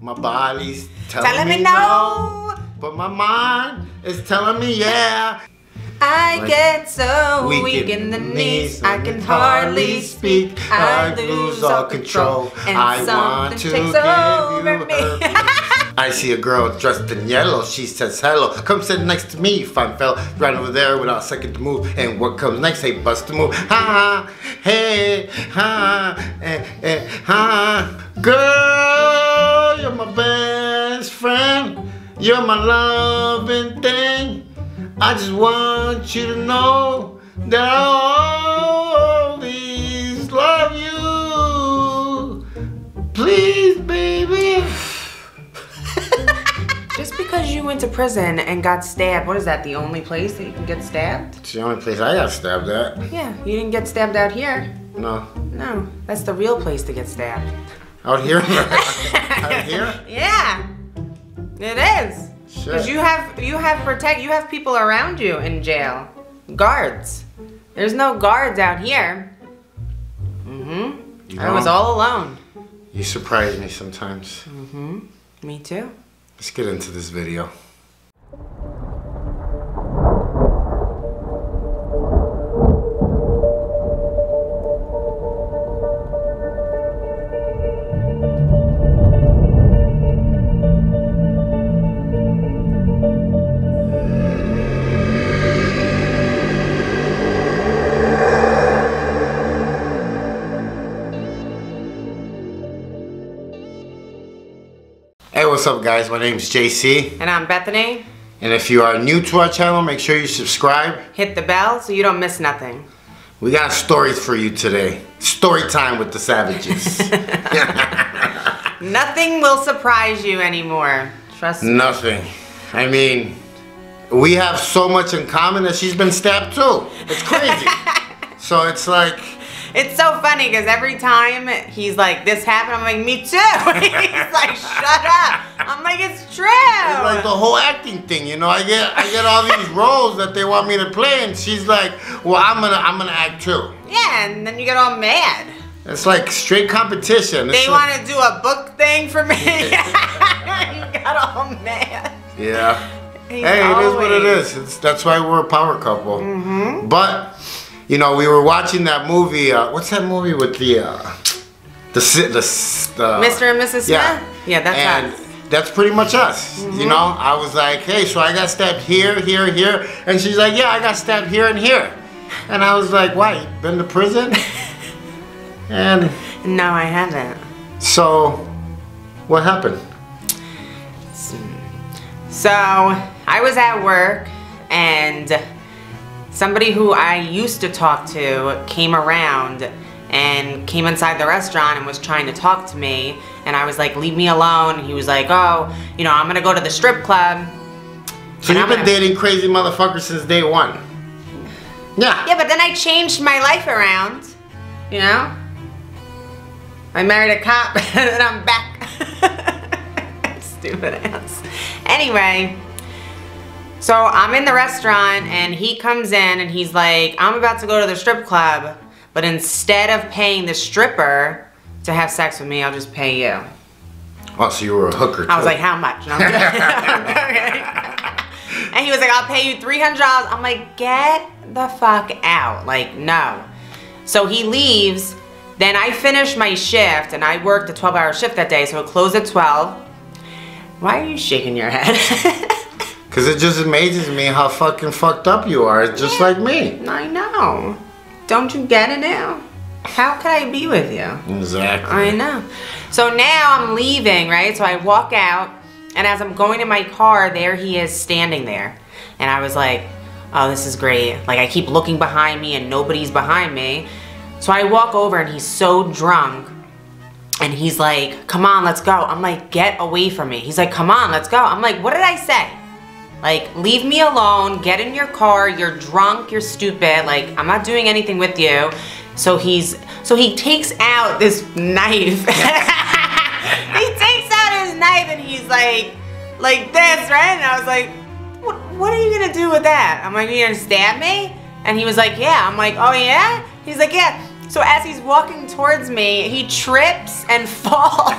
My body's telling me no, but my mind is telling me yeah. I get so weak in the knees, I can hardly speak. I lose all control, and I want to give you her. I see a girl dressed in yellow, she says hello. Come sit next to me, fine fella. Right over there without a second to move. And what comes next? Hey, bust a move. Ha, hey, ha, ha. Girl, you're my best friend. You're my loving thing. I just want you to know that I'll always love you. Please, baby. Just because you went to prison and got stabbed, what is that, the only place that you can get stabbed? It's the only place I got stabbed at. Yeah, you didn't get stabbed out here. No. No, that's the real place to get stabbed. Out here? Out here? Yeah, it is. Because you have people around you in jail. Guards. There's no guards out here. Mm-hmm. I was all alone. You surprise me sometimes. Mm-hmm. Me too. Let's get into this video. Hey, what's up guys? My name's JC. And I'm Bethany. And if you are new to our channel, make sure you subscribe. Hit the bell so you don't miss nothing. We got stories for you today. Story time with the Savages. Nothing will surprise you anymore. Trust me. Nothing. I mean, we have so much in common that she's been stabbed too. It's crazy. So it's like... It's so funny because every time he's like, this happened, I'm like, me too. He's like, shut up. I'm like, it's true. It's like the whole acting thing, you know. I get all these roles that they want me to play, and she's like, well, I'm gonna act too. Yeah, and then you get all mad. It's like straight competition. They want to do a book thing for me. You got all mad. Yeah. Hey, it is what it is. That's why we're a power couple. Mm-hmm. But. You know, we were watching that movie. What's that movie with the Mr. and Mrs. Smith? Yeah, that's us. That's pretty much us. You know, I was like, hey, so I got stabbed here, here, here, and she's like, yeah, I got stabbed here and here, and I was like, why? You been to prison? And no, I haven't. So, what happened? So I was at work and somebody who I used to talk to came around and came inside the restaurant and was trying to talk to me, and I was like, leave me alone. And he was like, oh, you know, I'm gonna go to the strip club. So you've been dating crazy motherfuckers since day one? Yeah. Yeah, but then I changed my life around, you know? I married a cop and then I'm back. Stupid ass. Anyway. So I'm in the restaurant and he comes in and he's like, I'm about to go to the strip club, but instead of paying the stripper to have sex with me, I'll just pay you. Oh, so you were a hooker too. I was like, how much? And, and he was like, I'll pay you $300. I'm like, get the fuck out. Like, no. So he leaves. Then I finish my shift and I worked a 12-hour shift that day, so it closed at 12. Why are you shaking your head? Because it just amazes me how fucking fucked up you are. It's just like me. I know. Don't you get it now? How could I be with you? Exactly. I know. So now I'm leaving, right? So I walk out, and as I'm going to my car, there he is standing there. And I was like, oh, this is great. Like, I keep looking behind me and nobody's behind me. So I walk over and he's so drunk. And he's like, come on, let's go. I'm like, get away from me. He's like, come on, let's go. I'm like, what did I say? Like, leave me alone, get in your car, you're drunk, you're stupid, like, I'm not doing anything with you. So he takes out this knife. He takes out his knife and he's like this, right? And I was like, what are you gonna do with that? I'm like, are you gonna stab me? And he was like, yeah. I'm like, oh yeah? He's like, yeah. So as he's walking towards me, he trips and falls.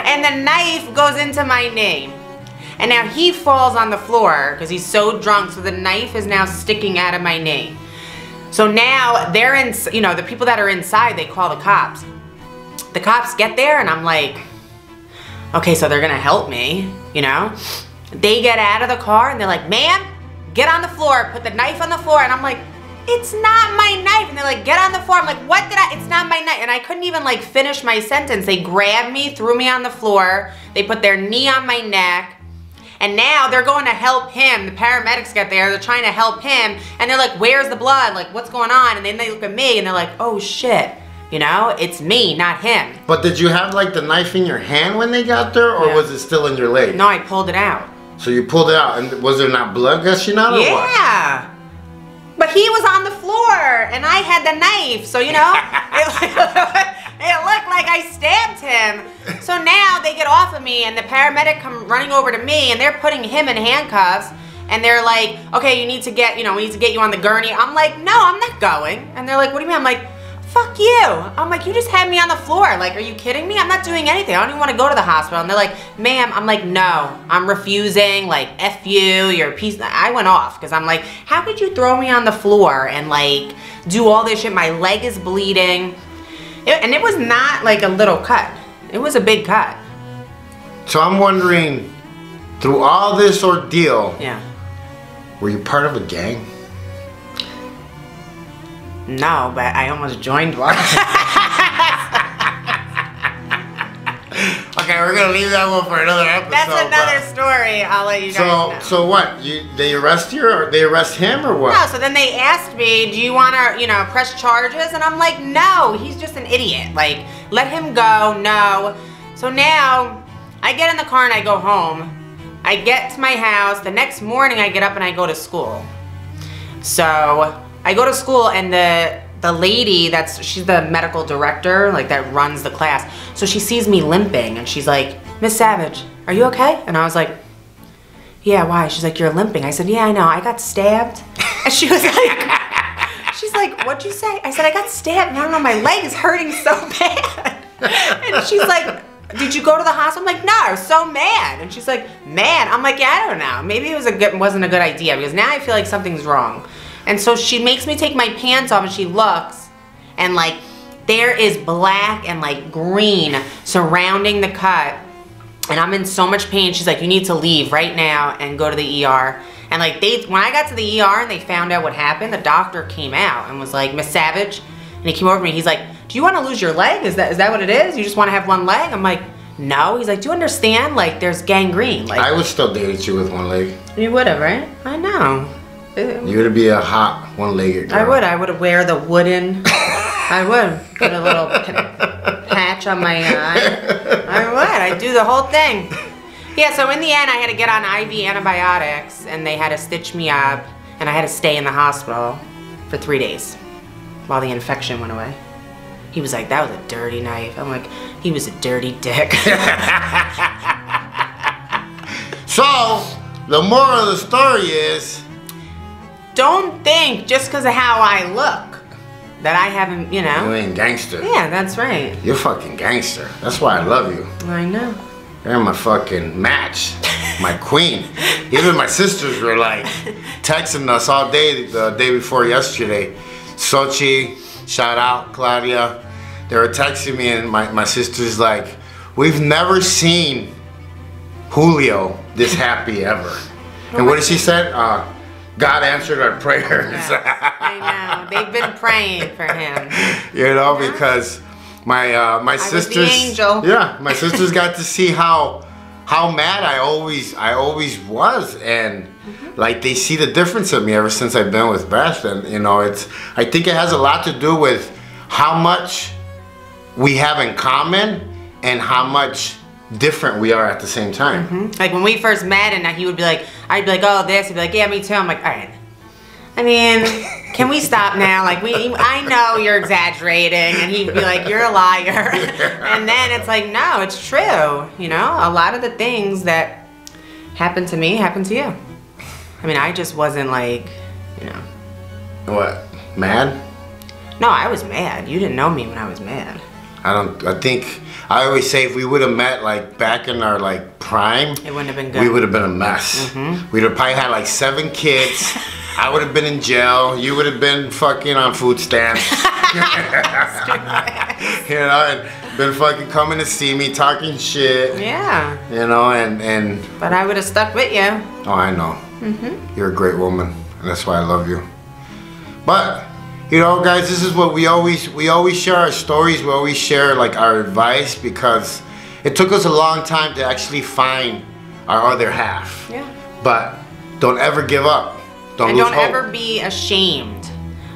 and the knife goes into my knee. And now he falls on the floor because he's so drunk, so the knife is now sticking out of my knee. So now they're in, you know, the people that are inside, they call the cops. The cops get there and I'm like, okay, so they're gonna help me, you know? They get out of the car and they're like, ma'am, get on the floor, put the knife on the floor. And I'm like, it's not my knife. And they're like, get on the floor. I'm like, what did it's not my knife. And I couldn't even like finish my sentence. They grabbed me, threw me on the floor. They put their knee on my neck. And now they're going to help him. The paramedics get there, they're trying to help him. And they're like, where's the blood? Like, what's going on? And then they look at me and they're like, oh shit. You know, it's me, not him. But did you have like the knife in your hand when they got there, or was it still in your leg? No, I pulled it out. So you pulled it out, and was there not blood gushing out, or what? Yeah. But he was on the floor, and I had the knife, so you know, it looked like I stabbed him. So now they get off of me, and the paramedic come running over to me, and they're putting him in handcuffs, and they're like, okay, you need to get, you know, we need to get you on the gurney. I'm like, no, I'm not going. And they're like, what do you mean? I'm like, fuck you. I'm like, you just had me on the floor. Like, are you kidding me? I'm not doing anything. I don't even want to go to the hospital. And they're like, ma'am, I'm like, no, I'm refusing. Like, F you, you're a piece. I went off because I'm like, how could you throw me on the floor and like do all this shit? My leg is bleeding. And it was not like a little cut. It was a big cut. So I'm wondering, through all this ordeal, yeah, were you part of a gang? No, but I almost joined one. Okay, we're gonna leave that one for another episode. That's another story. I'll let you guys know. So what? They arrest you, or they arrest him, or what? No. So then they asked me, "Do you want to, you know, press charges?" And I'm like, "No, he's just an idiot. Like, let him go." No. So now I get in the car and I go home. I get to my house. The next morning I get up and I go to school. So I go to school and the lady she's the medical director, like that runs the class. So she sees me limping and she's like, Miss Savage, are you okay? And I was like, yeah, why? She's like, you're limping. I said, yeah, I know, I got stabbed. And she was like, she's like, what'd you say? I said, I got stabbed and I don't know, my leg is hurting so bad. And she's like, did you go to the hospital? I'm like, no, I was so mad. And she's like, mad? I'm like, yeah, I don't know. Maybe it wasn't a good idea because now I feel like something's wrong. And so she makes me take my pants off and she looks and like there is black and like green surrounding the cut and I'm in so much pain. She's like, you need to leave right now and go to the ER. And like when I got to the ER and they found out what happened, the doctor came out and was like, Miss Savage, and he came over to me, he's like, do you want to lose your leg? Is that what it is? You just want to have one leg? I'm like, no. He's like, do you understand? Like there's gangrene. Like I would still date you with one leg. You would have, right? I know. You would be a hot one-legged girl. I would wear the wooden, I would put a little patch on my eye. I would, I'd do the whole thing. Yeah, so in the end I had to get on IV antibiotics and they had to stitch me up and I had to stay in the hospital for 3 days while the infection went away. He was like, that was a dirty knife. I'm like, he was a dirty dick. So, the moral of the story is, don't think just because of how I look that I haven't, you know. You ain't gangster. Yeah, that's right. You're fucking gangster. That's why I love you. I know. You're my fucking match. My queen. Even my sisters were like texting us all day the day before yesterday. Sochi, shout out, Claudia. They were texting me and my sister's like, we've never seen Julio this happy ever. And what did she say? God answered our prayers. Yeah, I know. They've been praying for him. You know, because my sisters, was the angel. Yeah, my sisters got to see how mad I always was, and like they see the difference in me ever since I've been with Beth, and you know, I think it has a lot to do with how much we have in common and how much different we are at the same time. Like when we first met and he would be like, I'd be like, oh this, he'd be like, yeah, me too. I'm like, all right. I mean, can we stop now? Like I know you're exaggerating, and he'd be like, you're a liar. And then it's like, no, it's true. You know, a lot of the things that happened to me happened to you. I mean, I just wasn't like, you know. What, mad? No, I was mad. You didn't know me when I was mad. I I always say if we would have met like back in our like prime, it wouldn't have been good. We would have been a mess. We'd have probably had like 7 kids. I would have been in jail. You would have been fucking on food stamps. You know, and been fucking coming to see me, talking shit. Yeah. You know, and. But I would have stuck with you. Oh, I know. You're a great woman, and that's why I love you. But, you know, guys, this is what we always share our stories. We always share like our advice because it took us a long time to actually find our other half. Yeah. But don't ever give up. Don't lose hope. Ever be ashamed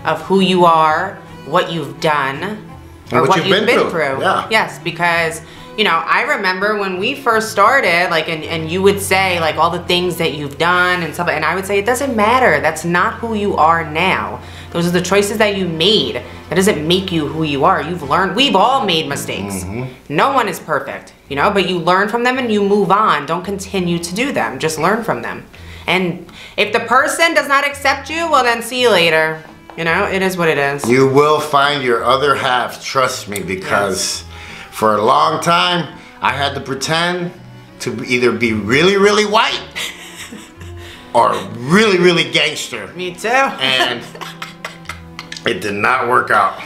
of who you are, what you've done, or what you've been through. Yeah. Yes, because, you know, I remember when we first started, like, and you would say, like, all the things that you've done and stuff, and I would say, it doesn't matter. That's not who you are now. Those are the choices that you made. That doesn't make you who you are. You've learned. We've all made mistakes. No one is perfect, you know, but you learn from them and you move on. Don't continue to do them. Just learn from them. And if the person does not accept you, well, then see you later. You know, it is what it is. You will find your other half, trust me, because for a long time, I had to pretend to either be really, really white or really, really gangster. Me too. And it did not work out.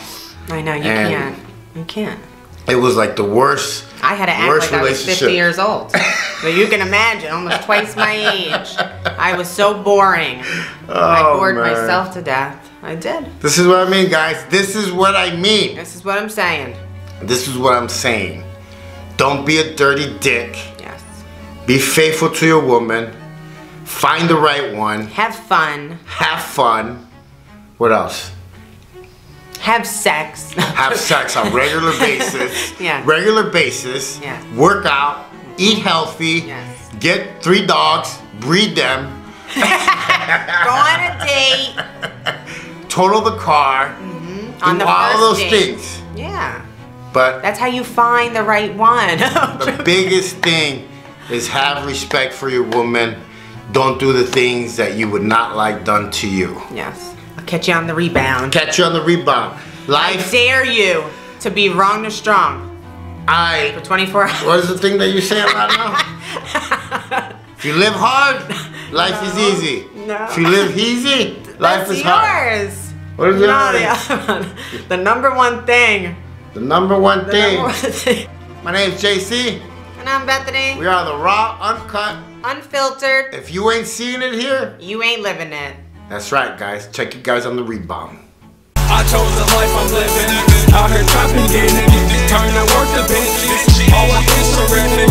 I know, you can't. You can't. It was like the worst. I had to act like I was 50 years old. But you can imagine, almost twice my age. I was so boring. I bored myself to death. I did. This is what I mean, guys. This is what I mean. This is what I'm saying. This is what I'm saying. Don't be a dirty dick. Yes. Be faithful to your woman. Find the right one. Have fun. Have fun. What else? Have sex. Have sex on regular basis. Yeah. Regular basis. Yeah. Work out. Eat healthy. Yes. Get 3 dogs. Breed them. Go on a date. Total the car. On the all first those date. things. Yeah. But that's how you find the right one. The biggest thing is have respect for your woman. Don't do the things that you would not like done to you. Yes. I'll catch you on the rebound. Catch you on the rebound. Life. I dare you to be wrong to strong. For 24 hours. What is the thing that you say a lot now? If you live hard, life is easy. No. If you live easy, life is hard. Yours. What is yours? The other one. The number one thing. The number one thing. My name's JC. And I'm Bethany. We are the raw, uncut, unfiltered. If you ain't seeing it here, you ain't living it. That's right, guys. Check you guys on the rebound. I chose the life I'm living. Out here trapping, getting it. Turn to work to bitches. Always surrendering.